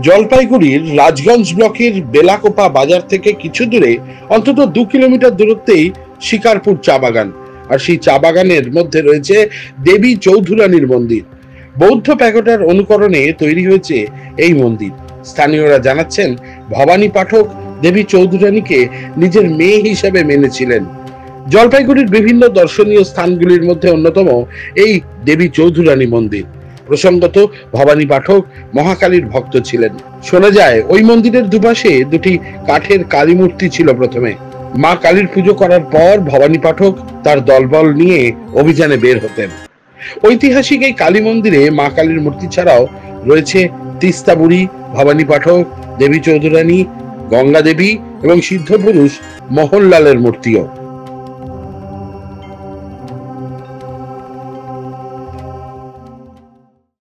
জলপাইগুড়ির রাজগঞ্জ ব্লকের বেলাকোপা বাজার থেকে কিছু দূরে অন্তত 2 কিলোমিটার দূরত্বেই শিকারপুর চা বাগান। আর সেই চা বাগানের মধ্যে রয়েছে দেবী চৌধুরানীর মন্দির। বৌদ্ধ প্যাগোডার অনুকরণে তৈরি হয়েছে এই মন্দির। স্থানীয়রা জানাচ্ছেন, ভবানী পাঠক দেবী চৌধুরানীকে নিজের মেয়ে হিসেবে মেনেছিলেন। জলপাইগুড়ির বিভিন্ন দর্শনীয় স্থানগুলির মধ্যে অন্যতম এই দেবী চৌধুরানী মন্দির। প্রসঙ্গত, ভবানী পাঠক মহাকালীর ভক্ত ছিলেন। শোনা যায়, ওই মন্দিরের দুপাশে দুটি কাঠের কালী মূর্তি ছিল। প্রথমে মা কালীর পুজো করার পর ভবানী পাঠক তার দলবল নিয়ে অভিযানে বের হতেন। ঐতিহাসিক এই কালী মন্দিরে মা কালীর মূর্তি ছাড়াও রয়েছে তিস্তা বুড়ি, ভবানী পাঠক, দেবী চৌধুরানী, গঙ্গা দেবী এবং সিদ্ধ পুরুষ মোহনলালের মূর্তিও।